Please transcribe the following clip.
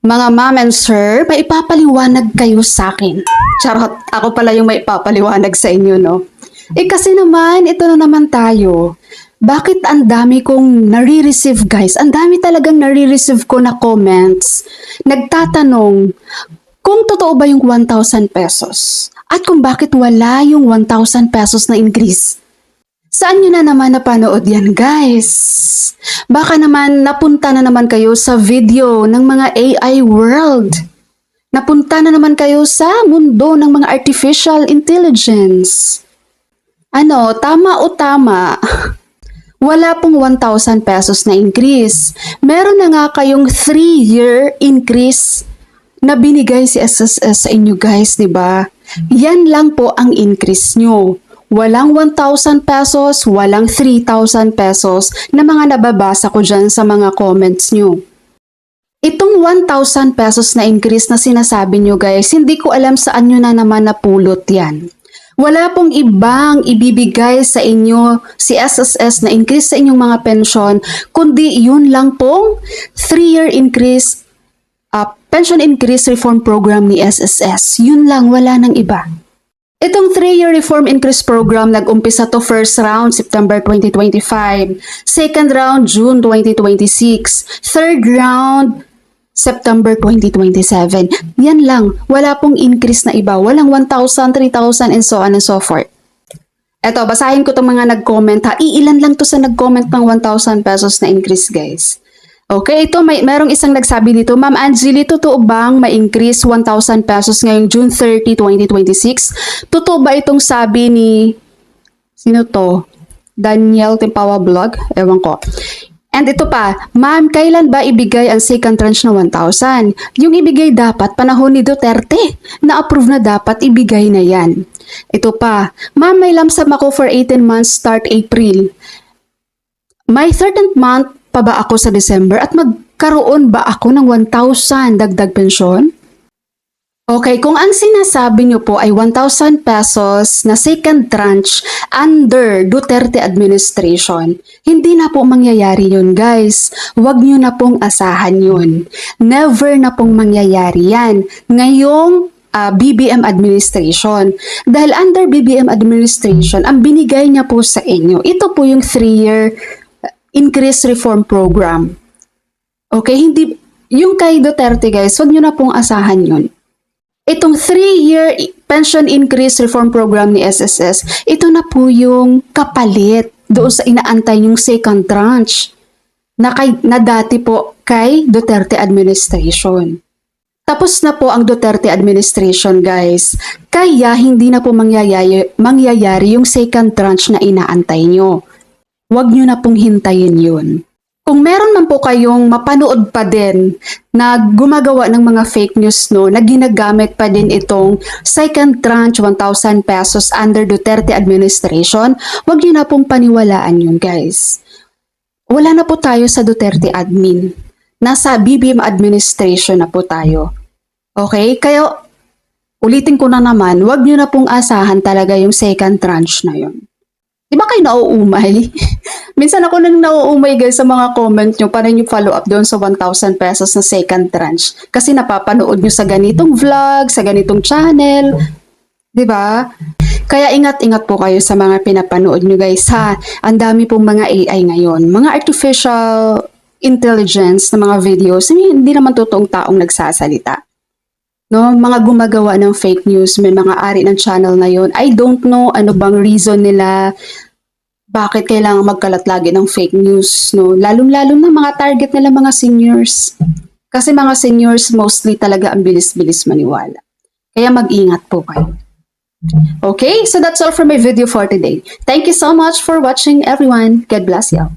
Mga ma'am and sir, may ipapaliwanag kayo sa akin. Charot, ako pala yung may ipapaliwanag sa inyo, no? Kasi naman, ito na naman tayo. Bakit ang dami kong nare-receive, guys? Ang dami talagang nare-receive ko na comments. Nagtatanong kung totoo ba yung 1,000 pesos? At kung bakit wala yung 1,000 pesos na increase? Saan nyo na naman napanood yan, guys? Baka naman napunta na naman kayo sa video ng mga AI world. Napunta na naman kayo sa mundo ng mga artificial intelligence. Ano, tama o tama? Wala pong 1,000 pesos na increase. Meron na nga kayong 3-year increase na binigay si SSS sa inyo, guys, di ba? Yan lang po ang increase nyo. Walang 1,000 pesos, walang 3,000 pesos na mga nababasa ko dyan sa mga comments nyo. Itong 1,000 pesos na increase na sinasabi nyo, guys, hindi ko alam saan nyo na naman napulot yan. Wala pong ibang ibibigay sa inyo si SSS na increase sa inyong mga pensyon, kundi yun lang pong 3-year increase, pension increase reform program ni SSS. Yun lang, wala nang iba. Itong 3-year reform increase program nag-umpisa to first round September 2025, second round June 2026, third round September 2027. Yan lang, wala pong increase na iba, walang 1,000, 3,000 and so on and so forth. Eto, basahin ko itong mga nag-comment ha. Iilan lang to sa nag-comment ng 1,000 pesos na increase, guys. Okay, ito merong isang nagsabi dito, Ma'am Angeli, totoo bang ma-increase 1,000 pesos ngayong June 30, 2026? Totoo ba itong sabi ni, sino to? Daniel Timpawa Vlog? Ewan ko. And ito pa, Ma'am, kailan ba ibigay ang second tranche na 1,000? Yung ibigay dapat panahon ni Duterte. Na-approve na dapat ibigay na yan. Ito pa, Ma'am, may lump sum ako for 18 months start April. May 13th month pa ba ako sa December at magkaroon ba ako ng 1,000 dagdag pensyon? Okay, kung ang sinasabi nyo po ay 1,000 pesos na second tranche under Duterte administration, hindi na po mangyayari yun, guys. Huwag nyo na pong asahan yun. Never na pong mangyayari yan. Ngayong BBM administration. Dahil under BBM administration, ang binigay niya po sa inyo, ito po yung 3-year increase reform program. Okay, hindi, yung kay Duterte, guys, huwag nyo na pong asahan yun. Itong 3-year pension increase reform program ni SSS, ito na po yung kapalit doon sa inaantay yung second tranche na dati po kay Duterte administration. Tapos na po ang Duterte administration, guys. Kaya hindi na po mangyayari yung second tranche na inaantay nyo. Huwag nyo na pong hintayin yun. Kung meron man po kayong mapanood pa din na gumagawa ng mga fake news, no, na ginagamit pa din itong second tranche 1,000 pesos under Duterte administration, huwag nyo na pong paniwalaan yun, guys. Wala na po tayo sa Duterte admin. Nasa BBM administration na po tayo. Okay? Kaya ulitin ko na naman, huwag nyo na pong asahan talaga yung second tranche na yun. Di ba kayo nauumay? Minsan ako nang nauumay, guys, sa mga comment nyo para nyo follow up doon sa 1,000 pesos na second tranche. Kasi napapanood nyo sa ganitong vlog, sa ganitong channel. Di ba? Kaya ingat-ingat po kayo sa mga pinapanood nyo, guys, ha? Ang dami pong mga AI ngayon. Mga artificial intelligence na mga videos, hindi naman totoong taong nagsasalita. No, mga gumagawa ng fake news, may mga ari ng channel na yon. I don't know ano bang reason nila, bakit kailangan magkalat lagi ng fake news, no? Lalong-lalo na mga target nila mga seniors. Kasi mga seniors mostly talaga ang bilis-bilis maniwala. Kaya mag-ingat po kayo. Okay, so that's all for my video for today. Thank you so much for watching, everyone. God bless you.